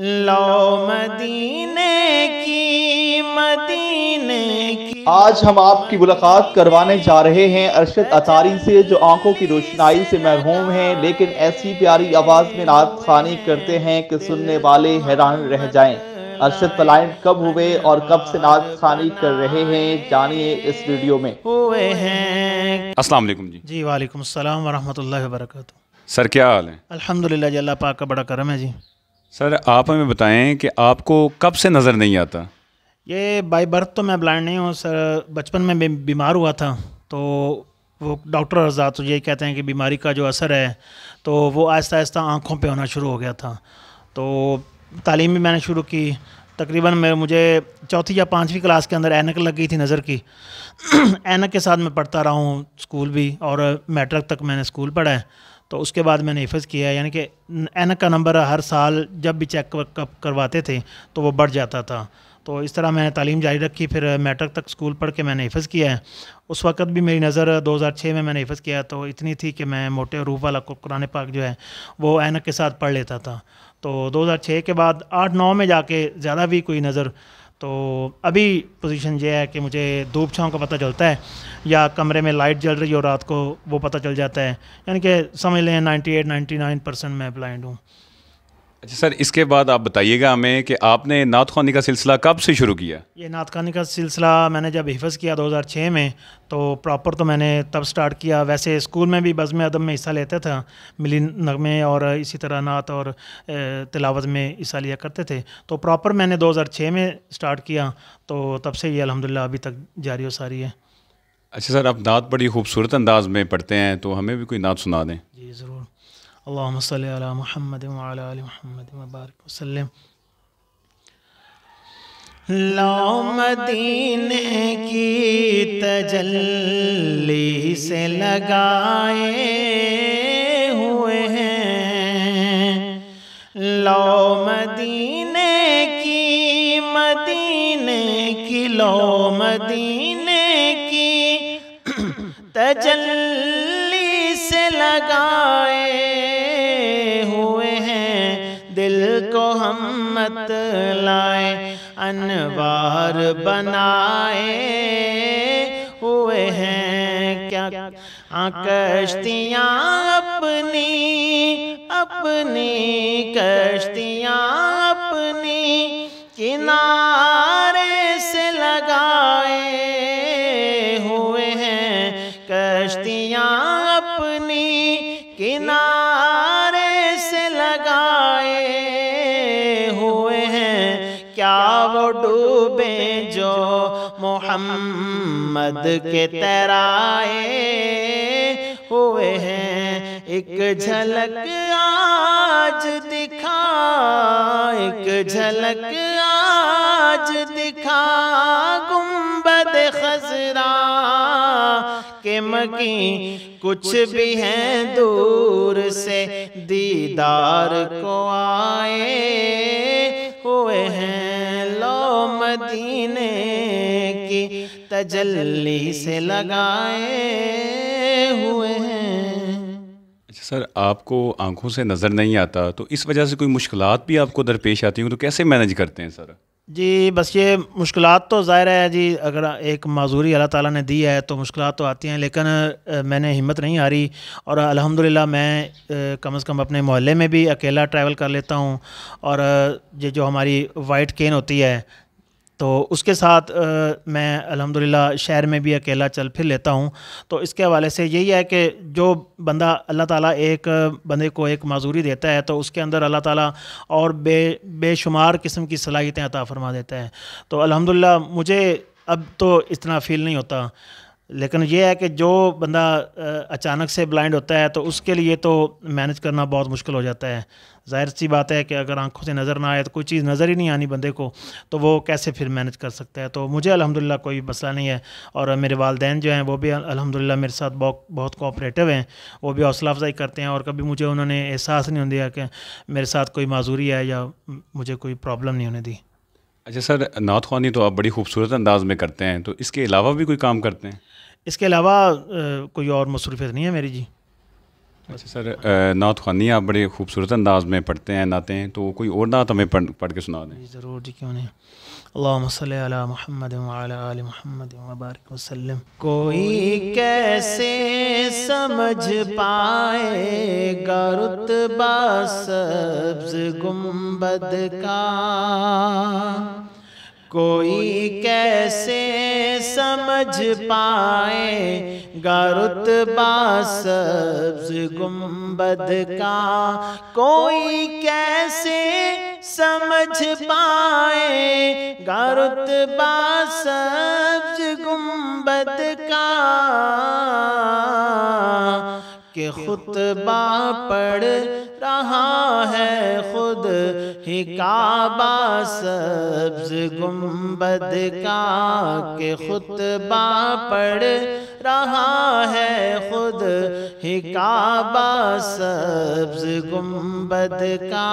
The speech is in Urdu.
لو مدینے کی مدینے کی۔ آج ہم آپ کی ملاقات کروانے جا رہے ہیں ارشد اطاری سے، جو آنکھوں کی روشنائی سے محروم ہیں لیکن ایسی پیاری آواز میں نعت خوانی کرتے ہیں کہ سننے والے حیران رہ جائیں۔ ارشد پلائن کب ہوئے اور کب سے نعت خوانی کر رہے ہیں، جانیے اس ویڈیو میں۔ ہوئے ہیں۔ السلام علیکم جی۔ جی وعلیکم السلام ورحمۃ اللہ وبرکاتہ۔ سر کیا حال ہے؟ الحمدللہ جی، اللہ پاک کا بڑا کرم ہے جی۔ سر آپ ہمیں بتائیں کہ آپ کو کب سے نظر نہیں آتا؟ یہ بائی برتھ تو میں بلائنڈ نہیں ہوں سر، بچپن میں بیمار ہوا تھا تو وہ ڈاکٹر حضرات تو یہی کہتے ہیں کہ بیماری کا جو اثر ہے تو وہ آہستہ آہستہ آنکھوں پہ ہونا شروع ہو گیا تھا۔ تو تعلیم بھی میں نے شروع کی، تقریباً مجھے چوتھی یا پانچویں کلاس کے اندر اینک لگ گئی تھی نظر کی۔ اینک کے ساتھ میں پڑھتا رہا ہوں اسکول بھی، اور میٹرک تک میں نے اسکول پڑھا ہے۔ تو اس کے بعد میں نے حفظ کیا ہے، یعنی کہ اینک کا نمبر ہر سال جب بھی چیک کرواتے تھے تو وہ بڑھ جاتا تھا۔ تو اس طرح میں نے تعلیم جاری رکھی، پھر میٹرک تک اسکول پڑھ کے میں نے حفظ کیا ہے۔ اس وقت بھی میری نظر 2006 میں نے حفظ کیا تو اتنی تھی کہ میں موٹے حروف والا قرآن پاک جو ہے وہ اینک کے ساتھ پڑھ لیتا تھا۔ تو 2006 کے بعد 8-9 میں جا کے زیادہ بھی کوئی نظر، تو ابھی پوزیشن یہ ہے کہ مجھے دھوپ چھاؤں کا پتہ چلتا ہے، یا کمرے میں لائٹ جل رہی ہو رات کو وہ پتہ چل جاتا ہے، یعنی کہ سمجھ لیں 98-99% میں بلائنڈ ہوں۔ اچھا سر، اس کے بعد آپ بتائیے گا ہمیں کہ آپ نے نعت خوانی کا سلسلہ کب سے شروع کیا؟ یہ نعت خوانی کا سلسلہ میں نے جب حفظ کیا 2006 میں تو پراپر تو میں نے تب سٹارٹ کیا۔ ویسے اسکول میں بھی بزم ادب میں حصہ لیتا تھا، ملی نغمے اور اسی طرح نعت اور تلاوت میں حصہ لیا کرتے تھے۔ تو پراپر میں نے 2006 میں سٹارٹ کیا، تو تب سے یہ الحمدللہ ابھی تک جاری و ساری ہے۔ اچھا سر، آپ نعت بڑی خوبصورت انداز میں پڑھتے ہیں، تو ہمیں بھی کوئی نعت سنا دیں۔ جی ضرور۔ اللہم صلی علی محمد وعلی آل محمد وبارک وسلم۔ لو مدینے کی تجلی سے لگائے ہوئے ہیں، لو مدینے کی مدینے کی، لو مدینے کی تجلی سے لگائے ہوئے ہیں، دل کو ہم مت لائے انوار بنائے ہوئے ہیں، کیا کشتیاں اپنی اپنی کشتیاں اپنی کنارے سے لگائے ہوئے ہیں، کشتیاں اپنی کنارے سے لگائے ہوئے ہیں، کیا وہ ڈوبے جو محمد کے ترائے ہوئے ہیں، ایک جھلک آج دکھا، ایک جھلک آج دکھا گنبد خضرا کہ مکیں کچھ بھی ہیں دور سے دیدار کو آئے ہوئے ہیں، لو مدینے کی تجلی سے لگائے ہوئے ہیں۔ اچھا سر، آپ کو آنکھوں سے نظر نہیں آتا تو اس وجہ سے کوئی مشکلات بھی آپ کو درپیش آتی ہوں، تو کیسے مینج کرتے ہیں سر؟ جی بس یہ مشکلات تو ظاہر ہے جی، اگر ایک معذوری اللہ تعالیٰ نے دی ہے تو مشکلات تو آتی ہیں، لیکن میں نے ہمت نہیں ہاری، اور الحمدللہ میں کم از کم اپنے محلے میں بھی اکیلا ٹریول کر لیتا ہوں، اور یہ جو ہماری وائٹ کین ہوتی ہے تو اس کے ساتھ میں الحمدللہ شہر میں بھی اکیلا چل پھر لیتا ہوں۔ تو اس کے حوالے سے یہی ہے کہ جو بندہ اللہ تعالیٰ ایک بندے کو ایک معذوری دیتا ہے تو اس کے اندر اللہ تعالیٰ اور بے شمار قسم کی صلاحیتیں عطا فرما دیتا ہے۔ تو الحمدللہ مجھے اب تو اتنا فیل نہیں ہوتا، لیکن یہ ہے کہ جو بندہ اچانک سے بلائنڈ ہوتا ہے تو اس کے لیے تو مینج کرنا بہت مشکل ہو جاتا ہے۔ ظاہر سی بات ہے کہ اگر آنکھوں سے نظر نہ آئے تو کوئی چیز نظر ہی نہیں آنی بندے کو، تو وہ کیسے پھر مینج کر سکتا ہے۔ تو مجھے الحمدللہ کوئی مسئلہ نہیں ہے، اور میرے والدین جو ہیں وہ بھی الحمدللہ میرے ساتھ بہت کوآپریٹو ہیں، وہ بھی حوصلہ افزائی کرتے ہیں، اور کبھی مجھے انہوں نے احساس نہیں ہونے دیا کہ میرے ساتھ کوئی معذوری ہے یا مجھے کوئی پرابلم نہیں ہونے دی۔ اچھا سر، نعت خوانی تو آپ بڑی خوبصورت انداز میں کرتے ہیں، تو اس کے علاوہ بھی کوئی کام کرتے ہیں؟ اس کے علاوہ کوئی اور مصروفیت نہیں ہے میری جی۔ اچھا سر، نعت خوانی آپ بڑے خوبصورت انداز میں پڑھتے ہیں نعتیں، تو کوئی اور نعت ہمیں پڑھ کے سنا دیں؟ جی ضرور، جی کیوں نہیں. اللہم صلی علی محمد وعلی آل محمد وبارک وسلم. کوئی کیسے سمجھ پائے گا رتبہ سبز گنبد کا، کوئی کیسے سمجھ پائے گا رتبہ سبز گنبد کا، کوئی کیسے سمجھ پائے گا رتبہ سبز گنبد کا، کہ خطبہ پڑھ رہا ہے خود ہی کعبہ سبز گنبد کا، کہ خطبہ پڑھ رہا ہے خود ہی کعبہ سبز گنبد کا.